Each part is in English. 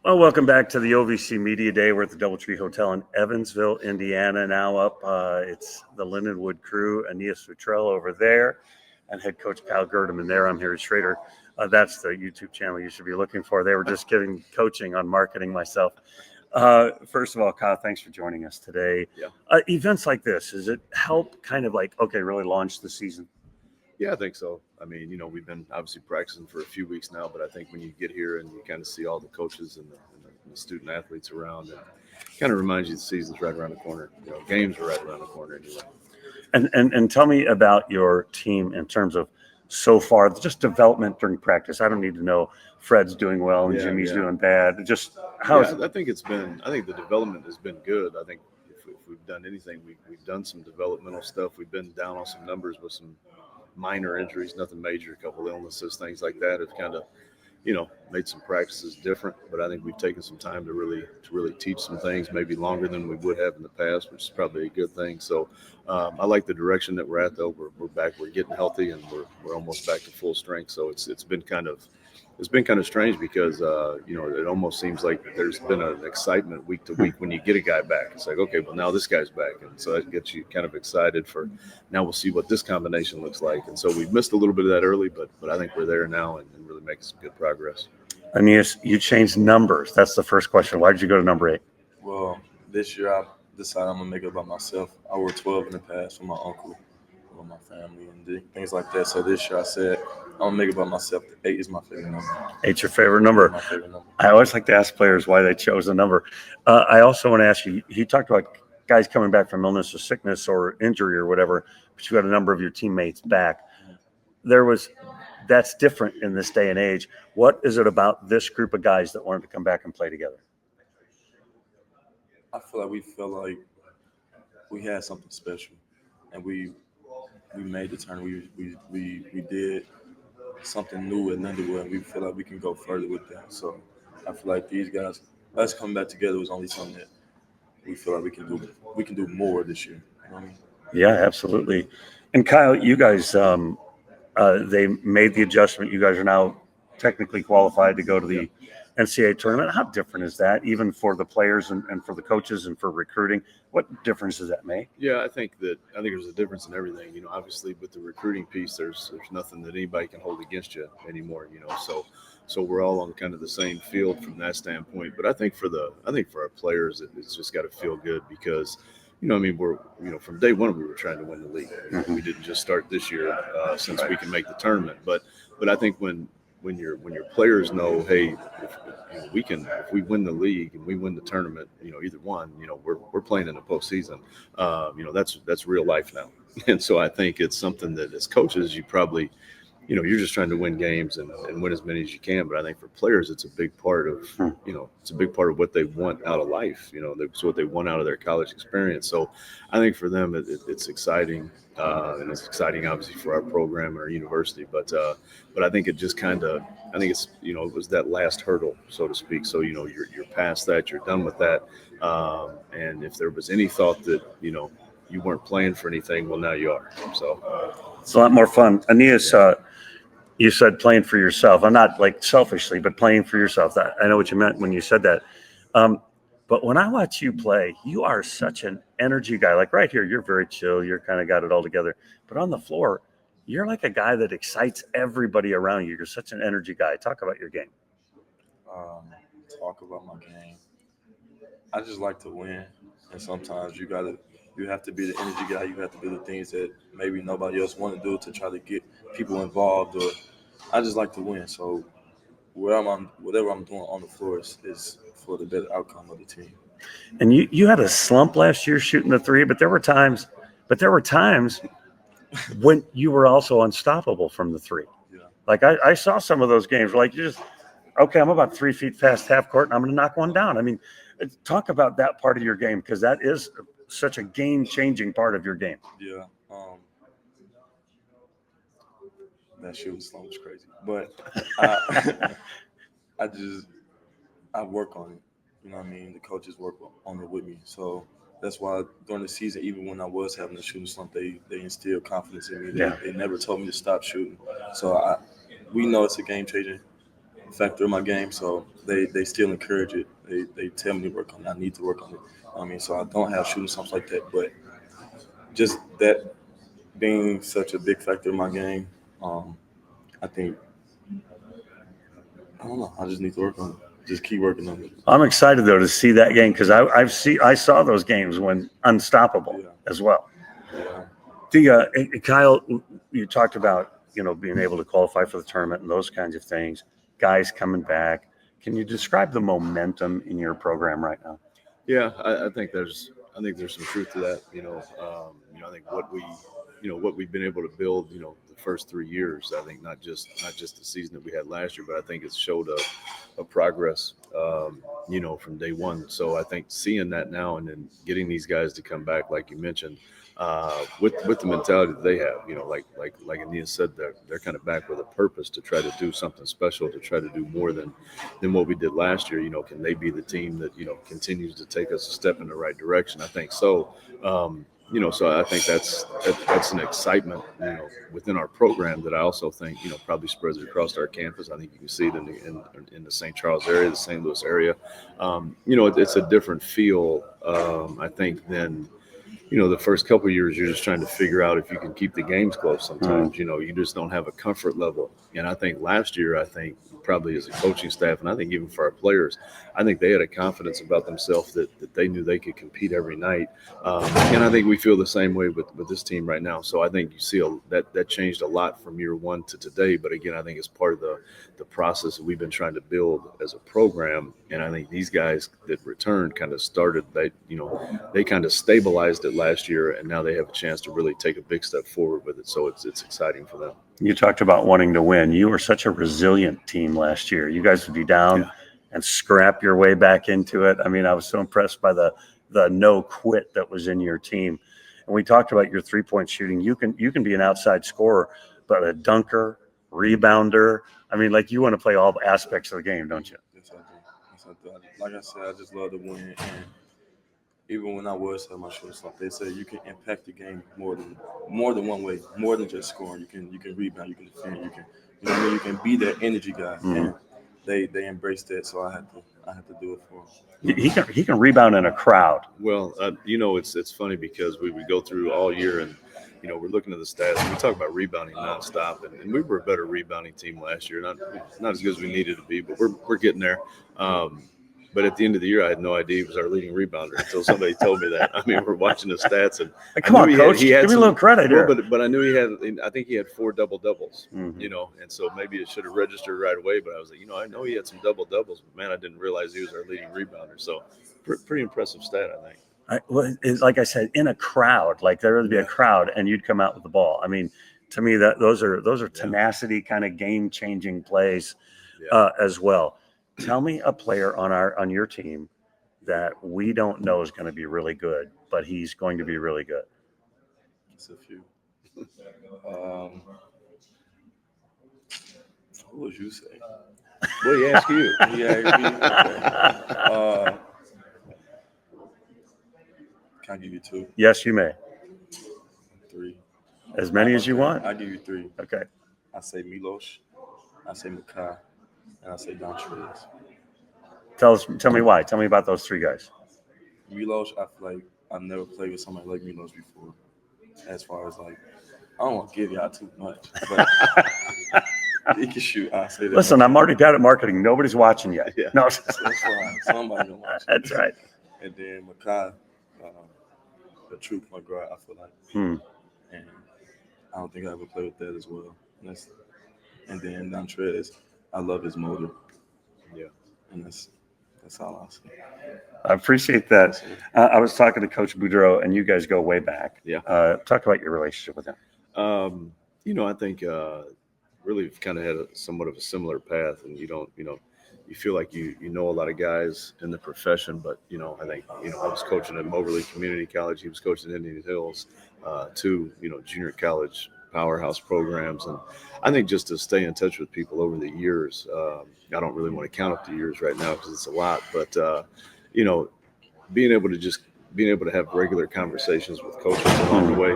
Well, welcome back to the OVC Media Day. We're at the Doubletree Hotel in Evansville, Indiana. Now up, it's the Lindenwood crew, Anias Futrell over there, and head coach Kyle Gerdeman there. I'm here at Schroeder. That's the YouTube channel you should be looking for. They were just giving coaching on marketing myself. First of all, Kyle, thanks for joining us today. Yeah. Events like this, does it help kind of like, okay, really launch the season? Yeah, I think so. I mean, we've been obviously practicing for a few weeks now, but I think when you get here and you kind of see all the coaches and the student athletes around, it kind of reminds you the season's right around the corner. Games are right around the corner anyway. And tell me about your team in terms of so far, just development during practice. I don't need to know Fred's doing well and Jimmy's doing bad. Just how is it? I think the development has been good. I think if we've done anything, we've done some developmental stuff. We've been down on some numbers with some minor injuries, nothing major, a couple illnesses, things like that have kind of, made some practices different. But I think we've taken some time to really teach some things, maybe longer than we would have in the past, which is probably a good thing. So I like the direction that we're at, though. We're back, we're getting healthy, and we're almost back to full strength. So it's been kind of strange because it almost seems like there's been an excitement week to week when you get a guy back. It's like, okay, well, now this guy's back, and so that gets you kind of excited for now. We'll see what this combination looks like. And so we missed a little bit of that early, but I think we're there now and really making some good progress. Anias, you changed numbers. That's the first question. Why did you go to number 8? Well, this year I decided I'm gonna make it by myself. I wore 12 in the past for my uncle, for my family, and things like that. So this year I said I'm gonna make it by myself. 8 is my favorite number. 8's your favorite number. My favorite number. I always like to ask players why they chose a number. I also want to ask you. You talked about guys coming back from illness or sickness or injury or whatever, but you got a number of your teammates back. That's different in this day and age. What is it about this group of guys that wanted to come back and play together? I feel like we had something special, and we made the turn. We did something new at Lindenwood, and we feel like we can go further with that. So I feel like these guys, us coming back together was only something that we feel like we can do. We can do more this year. You know what I mean? Yeah, absolutely. And Kyle, you guys, they made the adjustment. You guys are now technically qualified to go to the NCAA tournament. How different is that, even for the players and for the coaches and for recruiting? What difference does that make? Yeah, I think there's a difference in everything. Obviously with the recruiting piece, there's nothing that anybody can hold against you anymore. So we're all on kind of the same field from that standpoint. But I think for our players, it's just got to feel good because. We're from day one we were trying to win the league. We didn't just start this year since we can make the tournament. But I think when your players know, hey, if we win the league and we win the tournament, either one, we're playing in the postseason. That's real life now. And so I think it's something that as coaches you probably. You're just trying to win games and win as many as you can. But I think for players, it's a big part of, it's a big part of what they want out of life. It's what they want out of their college experience. So I think for them, it's exciting. And it's exciting, obviously, for our program and our university. But I think it just it was that last hurdle, so to speak. So, you're past that, you're done with that. And if there was any thought that, you weren't playing for anything, well, now you are. So it's a lot more fun. Anias, you said playing for yourself. I'm not like selfishly, but playing for yourself. I know what you meant when you said that. But when I watch you play, you are such an energy guy. Like right here, you're very chill. You're kind of got it all together. But on the floor, you're like a guy that excites everybody around you. You're such an energy guy. Talk about your game. Talk about my game. I just like to win. And sometimes you have to be the energy guy. You have to do the things that maybe nobody else want to do to try to get people involved. Or I just like to win. So whatever I'm doing on the floor is for the better outcome of the team. And you had a slump last year shooting the three, but there were times when you were also unstoppable from the three. Yeah. Like I saw some of those games where like you just, okay, I'm about 3 feet past half court and I'm going to knock one down. I mean, talk about that part of your game because that is such a game-changing part of your game. Yeah. That shooting slump was crazy. But I work on it. You know what I mean? The coaches work on it with me. So that's why during the season, even when I was having a shooting slump, they instilled confidence in me. They never told me to stop shooting. So we know it's a game changer factor in my game, so they still encourage it. They tell me to work on it. I need to work on it. I mean, so I don't have shooting something like that, but just that being such a big factor in my game, I think I don't know. I just need to work on it. Just keep working on it. I'm excited though to see that game because I saw those games when unstoppable as well. Yeah. Kyle, you talked about being able to qualify for the tournament and those kinds of things. Guys coming back. Can you describe the momentum in your program right now? Yeah, I think there's some truth to that. I think what we've been able to build, the first 3 years. I think not just the season that we had last year, but I think it's showed a progress, from day one. So I think seeing that now and then getting these guys to come back, like you mentioned, with the mentality that they have, like Anias said, they're kind of back with a purpose to try to do something special, to try to do more than what we did last year. Can they be the team that continues to take us a step in the right direction? I think so. So I think that's an excitement, within our program that I also think, probably spreads across our campus. I think you can see it in the St. Charles area, the St. Louis area. It's a different feel, I think, than the first couple of years. You're just trying to figure out if you can keep the games close. Sometimes, you just don't have a comfort level. And I think last year, probably as a coaching staff, and I think even for our players, I think they had a confidence about themselves that they knew they could compete every night. And I think we feel the same way with this team right now. So I think you see that changed a lot from year one to today. But again, I think it's part of the process that we've been trying to build as a program. And I think these guys that returned kind of started, they kind of stabilized it last year, and now they have a chance to really take a big step forward with it. So it's exciting for them. You talked about wanting to win. You were such a resilient team last year. You guys would be down and scrap your way back into it. I mean, I was so impressed by the no quit that was in your team. And we talked about your 3-point shooting. You can be an outside scorer, but a dunker, rebounder. I mean, like, you want to play all aspects of the game, don't you? Yes, I do. Like I said, I just love to win. And even when I was at my shooting slump, they said you can impact the game more than one way, more than just scoring. You can rebound, you can defend, you can be that energy guy. Mm-hmm. And they embraced that, so I had to do it for them. He can rebound in a crowd. Well, it's funny because we go through all year and we're looking at the stats and we talk about rebounding nonstop, and we were a better rebounding team last year. Not as good as we needed to be, but we're getting there. But at the end of the year, I had no idea he was our leading rebounder until somebody told me that. I mean, we're watching the stats, and come on, coach, give me a little credit here. But I knew I think he had 4 double-doubles, and so maybe it should have registered right away. But I was like, I know he had some double-doubles, but man, I didn't realize he was our leading rebounder. So pretty impressive stat, I think. It's like I said, in a crowd, like there would be a crowd, and you'd come out with the ball. I mean, to me, those are tenacity kind of game-changing plays as well. Tell me a player on your team that we don't know is going to be really good, but he's going to be really good. It's a few. What would you say? Well, he asked you. Can I give you 2? Yes, you may. 3. As many as you want? I'll give you 3. Okay. I say Milos, I say Makai, and I say Don Schroeder. Tell me why. Tell me about those 3 guys. Milos, I feel like I've never played with somebody like Milos before. As far as I don't want to give y'all too much, but he can shoot. I say that. Listen, I'm already bad at marketing. Nobody's watching yet. Yeah. No, that's fine. Somebody gonna watch. That's right. And then Makai, the true point guard, I feel like. And I don't think I ever played with that as well. And then Don Schroeder, I love his motor. Yeah. And that's all I'll say. I appreciate that. I was talking to Coach Boudreau, and you guys go way back. Yeah. Talk about your relationship with him. I think really kind of had somewhat of a similar path, and you feel like you know a lot of guys in the profession, but I think I was coaching at Moberly Community College. He was coaching at Indian Hills, 2 junior college powerhouse programs, and I think just to stay in touch with people over the years. I don't really want to count up the years right now because it's a lot, but being able to just being able to have regular conversations with coaches along the way,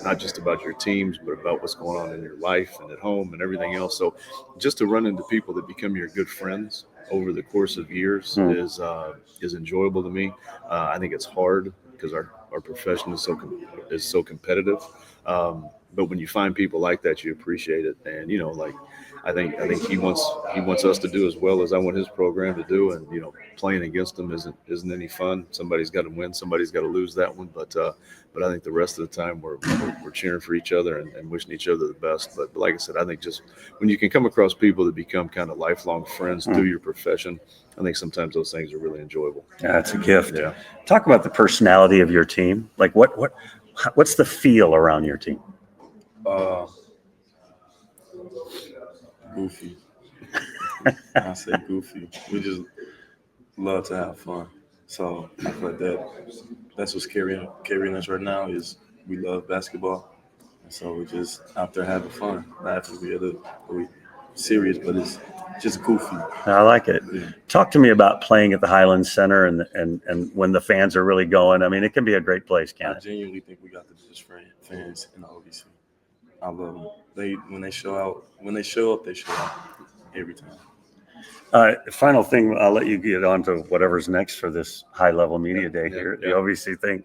not just about your teams, but about what's going on in your life and at home and everything else. So just to run into people that become your good friends over the course of years is enjoyable to me. I think it's hard because our profession is so competitive. But when you find people like that, you appreciate it. And like I think he wants us to do as well as I want his program to do. And playing against them isn't any fun. Somebody's got to win, somebody's got to lose that one. But I think the rest of the time we're cheering for each other and wishing each other the best. But like I said, I think just when you can come across people that become kind of lifelong friends through your profession, I think sometimes those things are really enjoyable. Yeah, it's a gift. Yeah. Talk about the personality of your team. Like what's the feel around your team? Goofy. I say goofy. We just love to have fun. So I feel like that's what's carrying us right now is we love basketball. And so we're just out there having fun. Laughing, we serious, but it's just goofy. I like it. Yeah. Talk to me about playing at the Highlands Center and when the fans are really going. I mean, it can be a great place, I can't it? genuinely think we got the best fans in the OVC. I love them. When they show up, they show out every time. Final thing, I'll let you get on to whatever's next for this high-level media day here, the OVC thing.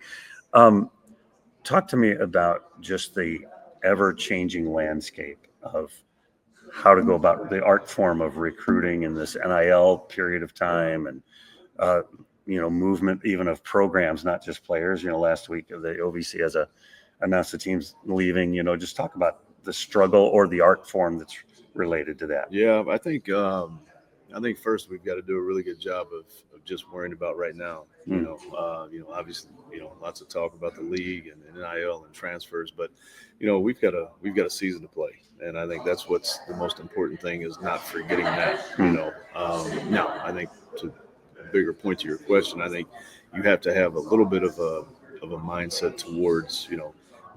Talk to me about just the ever-changing landscape of how to go about the art form of recruiting in this NIL period of time and, movement even of programs, not just players. Last week the OVC has announced the team's leaving. Just talk about the struggle or the art form that's related to that. Yeah, I think first we've got to do a really good job of just worrying about right now. Obviously, lots of talk about the league and NIL and transfers, but we've got a season to play, and I think that's what's the most important thing is not forgetting that. Now I think to a bigger point to your question, I think you have to have a little bit of a mindset towards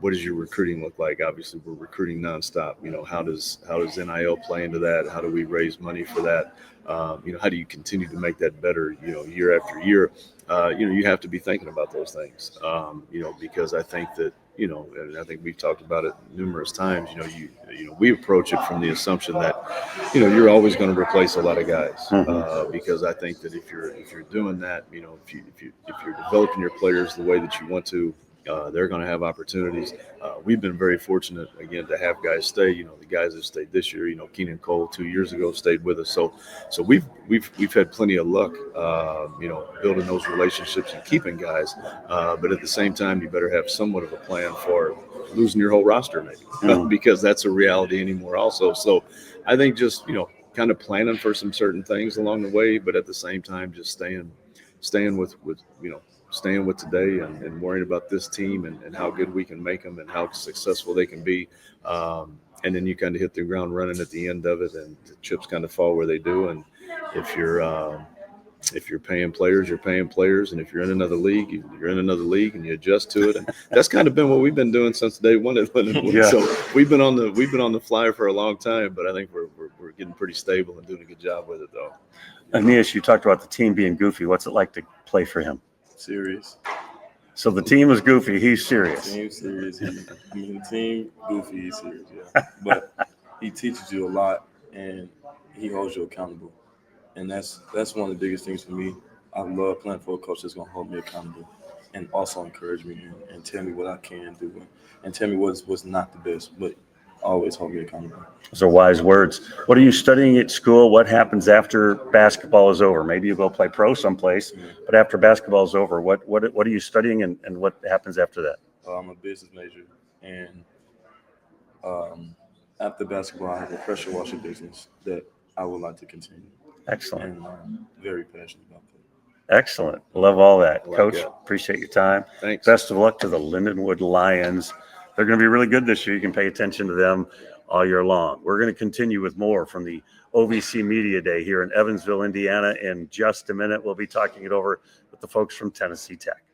what does your recruiting look like? Obviously, we're recruiting nonstop. How does NIL play into that? How do we raise money for that? How do you continue to make that better? Year after year. You have to be thinking about those things. Because I think that and I think we've talked about it numerous times. We approach it from the assumption that you're always going to replace a lot of guys. Because I think that if you're doing that, if you're developing your players the way that you want to. They're going to have opportunities. We've been very fortunate, again, to have guys stay. The guys that stayed this year, Keenan Cole 2 years ago stayed with us. So we've had plenty of luck, building those relationships and keeping guys. But at the same time, you better have somewhat of a plan for losing your whole roster, maybe, because that's a reality anymore also. So I think just, kind of planning for some certain things along the way, but at the same time, just staying with staying with today and worrying about this team and how good we can make them and how successful they can be. And then you kind of hit the ground running at the end of it, and the chips kind of fall where they do. And if you're paying players, you're paying players. And if you're in another league, you're in another league, and you adjust to it. And that's kind of been what we've been doing since day one at Lindenwood. Yeah. So we've been on the fly for a long time, but I think we're getting pretty stable and doing a good job with it, though. Anias, you talked about the team being goofy. What's it like to play for him? Serious. So the team is goofy. He's serious. Team serious. The team goofy. He's serious. Yeah, but he teaches you a lot, and he holds you accountable, and that's one of the biggest things for me. I love playing for a coach that's gonna hold me accountable, and also encourage me and tell me what I can do, and tell me what's not the best, but always hold me accountable. Those are wise words. What are you studying at school? What happens after basketball is over? Maybe you go play pro someplace, but after basketball is over, what are you studying and what happens after that? I'm a business major, and after basketball, I have a pressure washer business that I would like to continue. Excellent. And I'm very passionate about that. Excellent. Love all that. Like Coach, that. appreciate your time. Thanks. Best of luck to the Lindenwood Lions. They're going to be really good this year. You can pay attention to them all year long. We're going to continue with more from the OVC Media Day here in Evansville, Indiana. In just a minute, we'll be talking it over with the folks from Tennessee Tech.